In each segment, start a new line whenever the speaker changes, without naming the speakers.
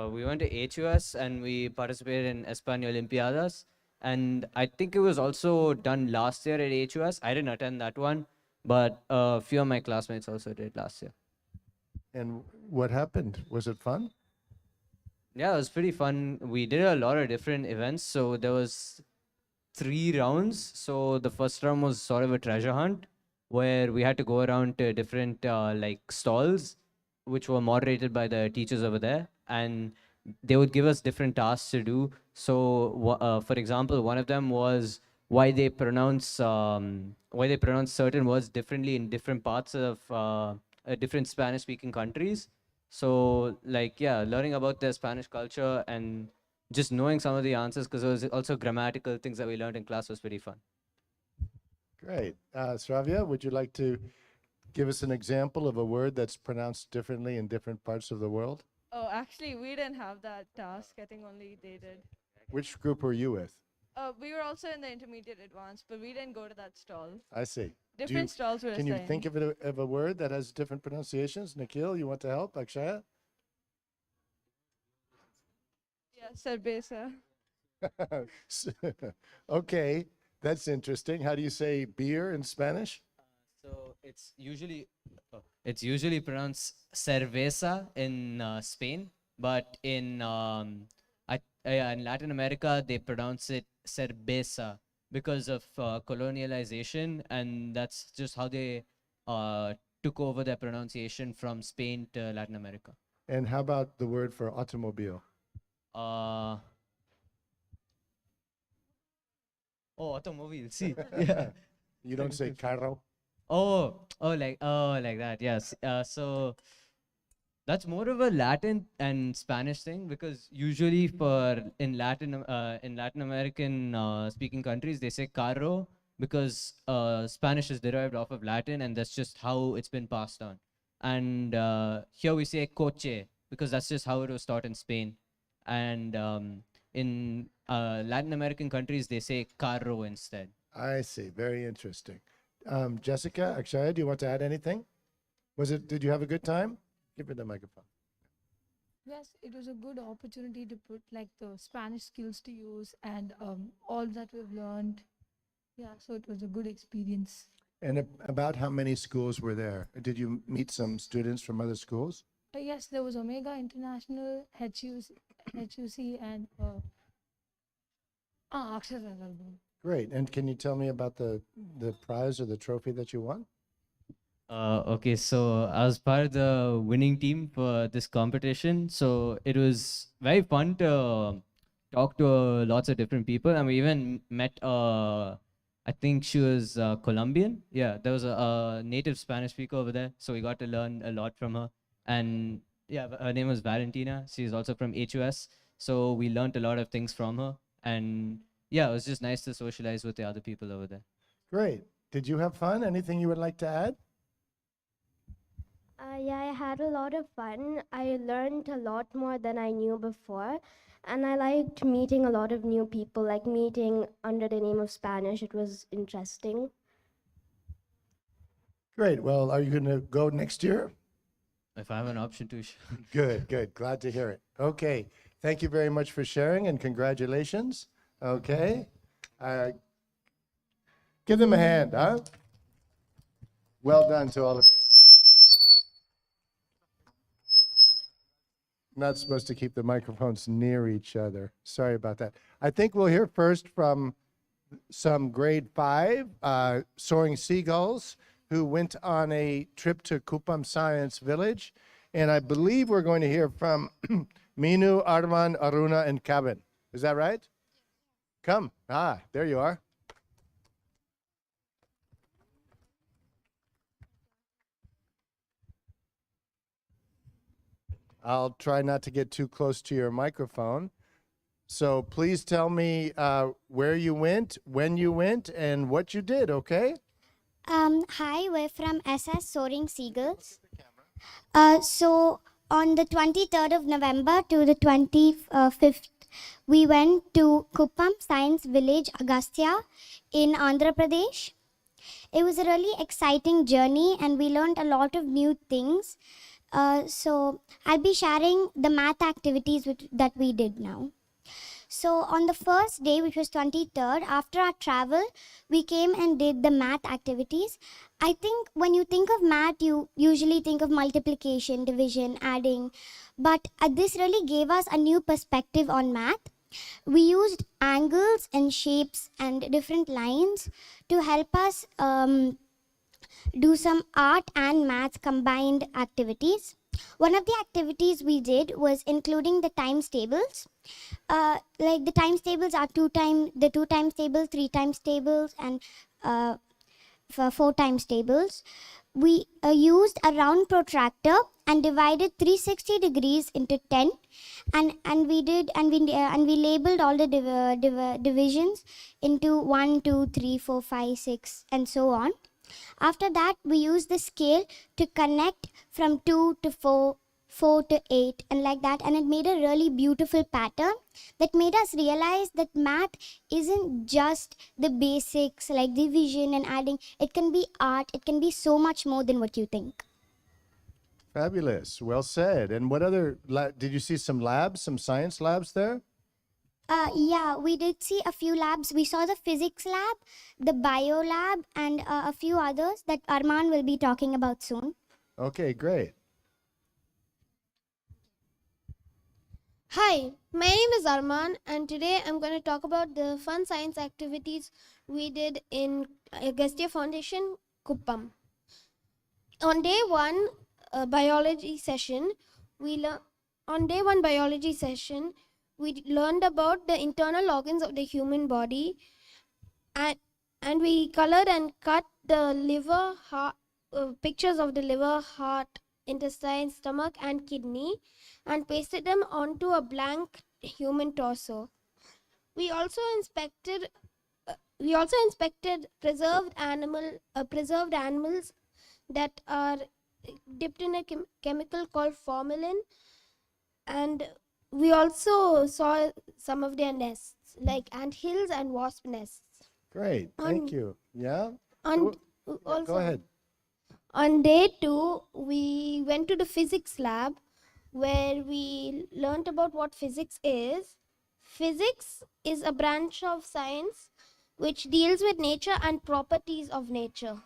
we went to HUS and we participated in España Olimpiadas. And I think it was also done last year at HUS. I didn't attend that one, but a few of my classmates also did last year.
And what happened? Was it fun?
Yeah, it was pretty fun. We did a lot of different events. So there was 3 rounds. So the first round was sort of a treasure hunt where we had to go around to different like stalls, which were moderated by the teachers over there, and they would give us different tasks to do. So, for example, one of them was why they pronounce certain words differently in different parts of different Spanish-speaking countries. So, like, yeah, learning about their Spanish culture and just knowing some of the answers, because it was also grammatical things that we learned in class, was pretty fun.
Great. Sravya, would you like to give us an example of a word that's pronounced differently in different parts of the world?
Oh, actually, we didn't have that task. I think only they did.
Which group were you with?
We were also in the intermediate advanced, but we didn't go to that stall.
I see.
Different stalls were
Can you
assigned.
think of a word that has different pronunciations? Nikhil, you want to help? Akshaya?
Yeah, cerveza.
Okay, that's interesting. How do you say beer in Spanish?
So it's usually pronounced cerveza in Spain, but in in Latin America they pronounce it cerveza because of colonialization, and that's just how they took over their pronunciation from Spain to Latin America.
And how about the word for automobile?
Oh, automobile. See, yeah.
You don't say carro?
Oh, like that. Yes. So that's more of a Latin and Spanish thing, because usually in Latin American speaking countries they say carro because Spanish is derived off of Latin, and that's just how it's been passed on. And here we say coche because that's just how it was taught in Spain. And in Latin American countries they say carro instead.
I see. Very interesting. Jessica, Akshaya, do you want to add anything? Did you have a good time? Give her the microphone.
Yes, it was a good opportunity to put like the Spanish skills to use and all that we've learned. Yeah, so it was a good experience.
And about how many schools were there? Did you meet some students from other schools?
Yes, there was Omega International, HUC, and Akshara.
Great. And can you tell me about the prize or the trophy that you won?
Okay, so I was part of the winning team for this competition. So it was very fun to talk to lots of different people. And we even met, I think she was Colombian. Yeah, there was a native Spanish speaker over there. So we got to learn a lot from her. And yeah, her name was Valentina. She's also from HUS. So we learned a lot of things from her. And yeah, it was just nice to socialize with the other people over there.
Great. Did you have fun? Anything you would like to add?
Yeah, I had a lot of fun. I learned a lot more than I knew before. And I liked meeting a lot of new people, like meeting under the name of Spanish. It was interesting.
Great. Well, are you going to go next year?
If I have an option to.
Good, good. Glad to hear it. Okay. Thank you very much for sharing and congratulations. Okay. Give them a hand, huh? Well done to all of you. Not supposed to keep the microphones near each other. Sorry about that. I think we'll hear first from some grade 5 soaring seagulls who went on a trip to Kupang Science Village. And I believe we're going to hear from Minu, Arman, Aruna, and Kevin. Is that right? Come. There you are. I'll try not to get too close to your microphone. So please tell me where you went, when you went, and what you did, okay?
Hi, we're from SS Soaring Seagulls. So on the 23rd of November to the 25th, we went to Kupang Science Village, Agastya in Andhra Pradesh. It was a really exciting journey and we learned a lot of new things. So I'll be sharing the math activities that we did now. So on the first day, which was 23rd, after our travel, we came and did the math activities. I think when you think of math, you usually think of multiplication, division, adding, but this really gave us a new perspective on math. We used angles and shapes and different lines to help us do some art and math combined activities. One of the activities we did was including the times tables. Like the times tables are two times tables, 3 times tables, and for 4 times tables. We used a round protractor and divided 360 degrees into 10, and we labeled all the divisions into 1, 2, 3, 4, 5, 6, and so on. After that, we used the scale to connect from 2 to 4, 4 to 8, and like that, and it made a really beautiful pattern that made us realize that math isn't just the basics like division and adding. It can be art. It can be so much more than what you think.
Fabulous. Well said. And what other, did you see some labs, some science labs there?
Yeah, we did see a few labs. We saw the physics lab, the bio lab, and a few others that Arman will be talking about soon.
Okay, great.
Hi, my name is Arman, and today I'm going to talk about the fun science activities we did in Agastya Foundation, Kuppam. On day one biology session, we learned about the internal organs of the human body, and we colored and cut the liver, pictures of the liver, heart, intestine, stomach, and kidney, and pasted them onto a blank human torso. We also inspected preserved animals that are dipped in a chemical called formalin, and we also saw some of their nests, like anthills and wasp nests.
Great. Thank you. Yeah?
On,
Yeah,
also,
go ahead.
On day 2, we went to the physics lab where we learned about what physics is. Physics is a branch of science which deals with nature and properties of nature.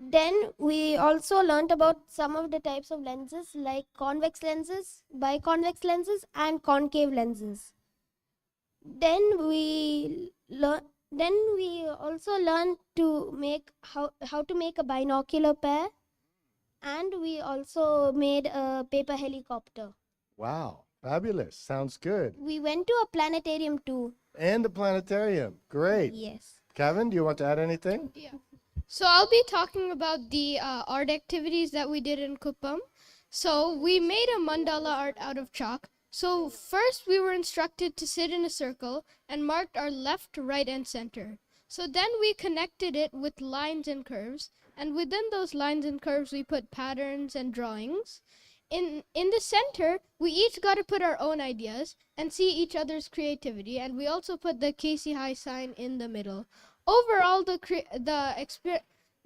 Then we also learned about some of the types of lenses like convex lenses, biconvex lenses, and concave lenses. Then we also learned to make how to make a binocular pair, and we also made a paper helicopter.
Wow. Fabulous. Sounds good.
We went to a planetarium too.
And the planetarium. Great.
Yes.
Kevin, do you want to add anything?
Yeah. So I'll be talking about the art activities that we did in Kuppam. So we made a mandala art out of chalk. So first we were instructed to sit in a circle and marked our left, right, and center. So then we connected it with lines and curves, and within those lines and curves we put patterns and drawings. In the center, we each got to put our own ideas and see each other's creativity, and we also put the Casey High sign in the middle. Overall, the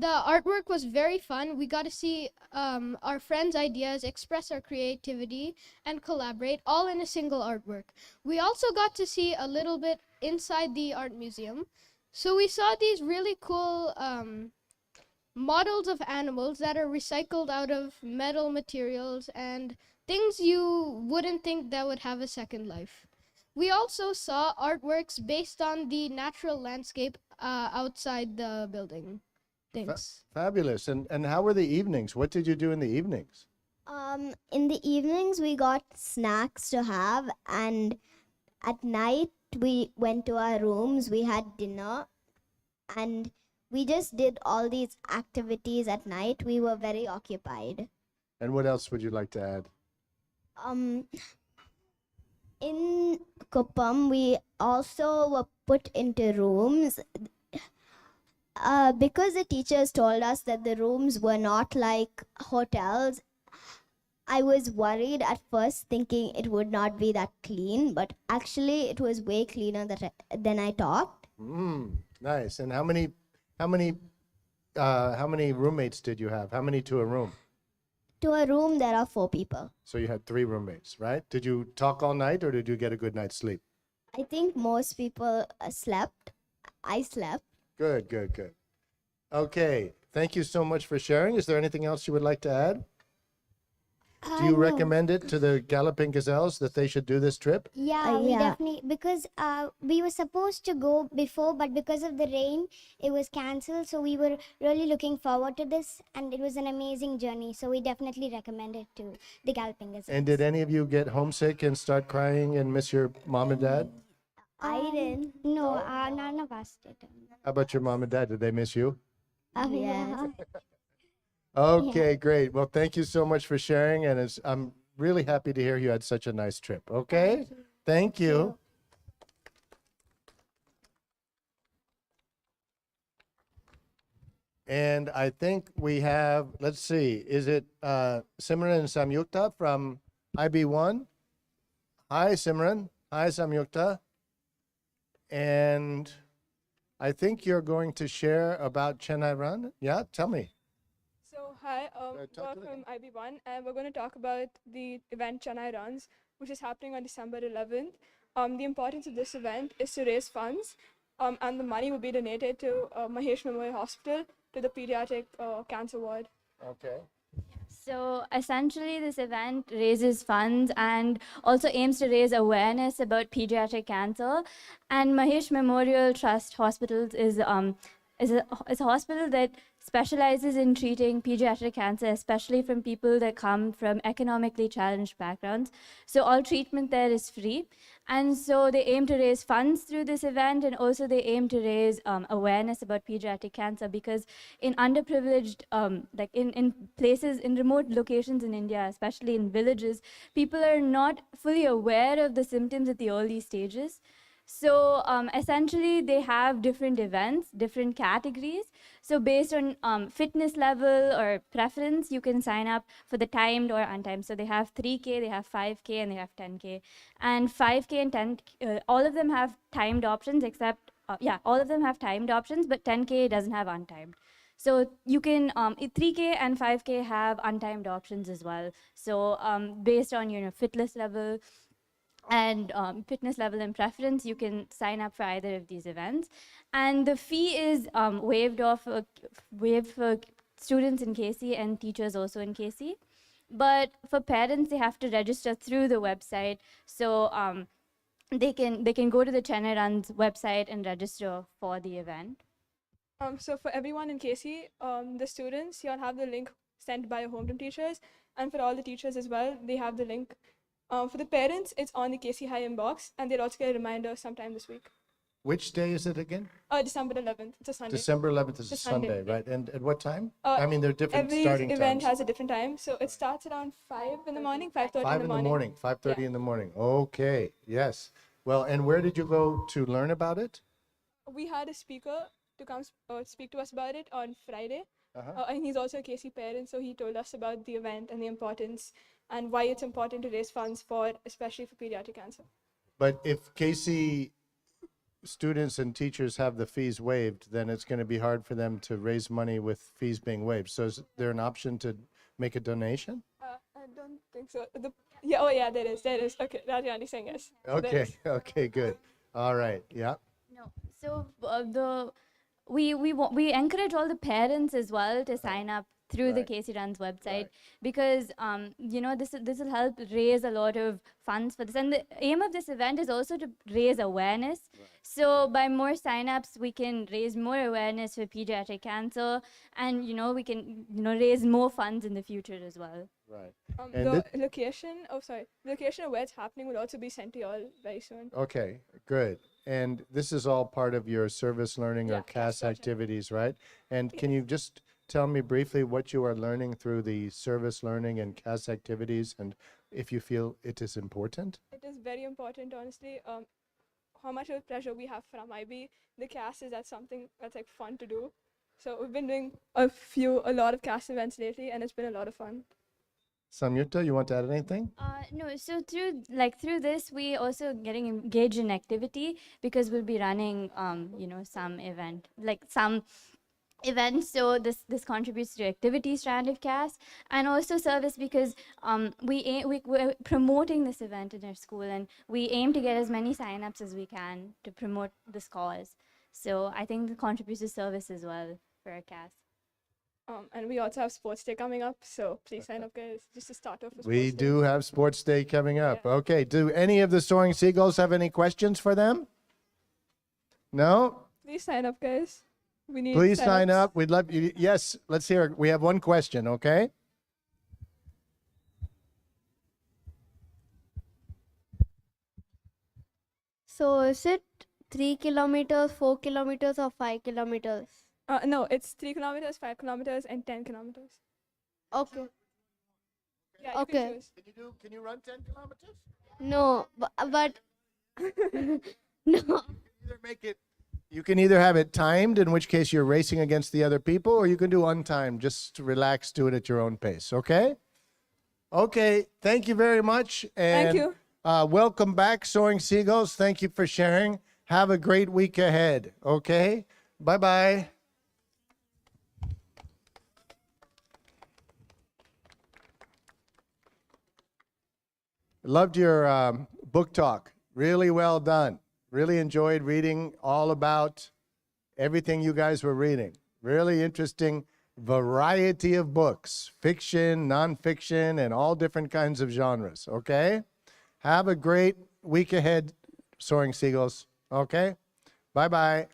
artwork was very fun. We got to see our friends' ideas, express our creativity, and collaborate all in a single artwork. We also got to see a little bit inside the art museum. So we saw these really cool models of animals that are recycled out of metal materials and things you wouldn't think that would have a second life. We also saw artworks based on the natural landscape outside the building. Thanks.
Fabulous. And how were the evenings? What did you do in the evenings?
In the evenings, we got snacks to have, and at night, we went to our rooms, we had dinner, and we just did all these activities at night. We were very occupied.
And what else would you like to add?
In Kuppam, we also were put into rooms. Because the teachers told us that the rooms were not like hotels, I was worried at first, thinking it would not be that clean, but actually it was way cleaner than I thought.
Nice. And how many roommates did you have? How many to a room?
To a room, there are 4 people.
So you had 3 roommates, right? Did you talk all night or did you get a good night's sleep?
I think most people slept. I slept.
Good, good, good. Okay, thank you so much for sharing. Is there anything else you would like to add? Do you
No.
recommend it to the Galloping Gazelles that they should do this trip?
Yeah, we
yeah.
definitely, because we were supposed to go before, but because of the rain, it was cancelled. So we were really looking forward to this, and it was an amazing journey. So we definitely recommend it to the Galloping Gazelles.
And did any of you get homesick and start crying and miss your mom and dad?
I didn't.
No, none of us did.
How about your mom and dad? Did they miss you?
Yes.
Okay, great. Well, thank you so much for sharing, and I'm really happy to hear you had such a nice trip. Okay, thank you. And I think we have, let's see, is it Simran and Samyukta from IB1? Hi, Simran. Hi, Samyukta. And I think you're going to share about Chennai Run. Yeah, tell me.
So hi,
talk to
we're
the
from IB1, and we're going to talk about the event Chennai Runs, which is happening on December 11th. The importance of this event is to raise funds, and the money will be donated to Mahesh Memorial Hospital to the pediatric cancer ward.
Okay.
So essentially, this event raises funds and also aims to raise awareness about pediatric cancer. And Mahesh Memorial Trust Hospitals is a hospital that specializes in treating pediatric cancer, especially from people that come from economically challenged backgrounds. So all treatment there is free. And so they aim to raise funds through this event, and also they aim to raise awareness about pediatric cancer, because in underprivileged, like in places, in remote locations in India, especially in villages, people are not fully aware of the symptoms at the early stages. So essentially, they have different events, different categories. So based on fitness level or preference, you can sign up for the timed or untimed. So they have 3K, they have 5K, and they have 10K. And 5K and 10, all of them have timed options, except, all of them have timed options, but 10K doesn't have untimed. So you can, 3K and 5K have untimed options as well. So based on, fitness level, and fitness level and preference, you can sign up for either of these events. And the fee is waived for students in KC and teachers also in KC. But for parents, they have to register through the website. So they can go to the Chennai Runs website and register for the event.
So for everyone in KC, the students, you'll have the link sent by your hometown teachers, and for all the teachers as well, they have the link. For the parents, it's on the KC High inbox, and they'll also get a reminder sometime this week.
Which day is it again?
December 11th. It's a Sunday.
December 11th is a
It's a Sunday,
Sunday, right? And at what time?
Uh,
I mean, there are different
Every
starting
event
times.
has a different time. So it starts around 5 in the morning, 5:30
5
in the morning.
5:30
Yeah.
in the morning. Okay, yes. Well, and where did you go to learn about it?
We had a speaker to come speak to us about it on Friday.
Uh-huh.
And he's also a KC parent, so he told us about the event and the importance and why it's important to raise funds for, especially for pediatric cancer.
But if KC students and teachers have the fees waived, then it's going to be hard for them to raise money with fees being waived. So is there an option to make a donation?
I don't think so. There is. Okay, Rajani saying yes. So there
Okay,
is.
okay, good. All right, yeah.
No. So we encourage all the parents as well to sign up through the
Right.
KC Runs website,
Right.
because this will help raise a lot of funds for this, and the aim of this event is also to raise awareness. So by more signups, we can raise more awareness for pediatric cancer, and we can raise more funds in the future as well.
Right.
The
And
location of where it's happening will also be sent to you all very soon.
Okay, good. And this is all part of your service learning or
Yeah,
CAS
CAS project.
activities, right? And can you just tell me briefly what you are learning through the service learning and CAS activities, and if you feel it is important?
It is very important, honestly. How much of pressure we have from IB, the CAS is something that's like fun to do. So we've been doing a lot of CAS events lately, and it's been a lot of fun.
Samyukta, you want to add anything?
No, so through this, we also getting engaged in activity, because we'll be running some event, like some events, so this contributes to activity strand of CAS, and also service, because we're promoting this event in our school, and we aim to get as many sign-ups as we can to promote this cause. So I think it contributes to service as well for our CAS.
And we also have sports day coming up, so please sign up, guys, just to start off with
We
sports day.
do have Sports Day coming up.
Yeah.
Okay. Do any of the Soaring Seagulls have any questions for them? No?
Please sign up, guys. We need
Please sign
sign-ups.
up. We'd love you. Yes, let's hear it. We have one question, okay?
So is it 3 kilometers, 4 kilometers, or 5 kilometers?
No, it's 3 kilometers, 5 kilometers, and 10 kilometers.
Okay.
Yeah, you
Okay.
can choose.
Can you run 10 kilometers?
No, but no.
You can either have it timed, in which case you're racing against the other people, or you can do untimed. Just relax, do it at your own pace, okay? Okay, thank you very much. And,
Thank you.
welcome back, Soaring Seagulls. Thank you for sharing. Have a great week ahead, okay? Bye-bye. Loved your book talk. Really well done. Really enjoyed reading all about everything you guys were reading. Really interesting variety of books, fiction, nonfiction, and all different kinds of genres, okay? Have a great week ahead, Soaring Seagulls, okay? Bye-bye.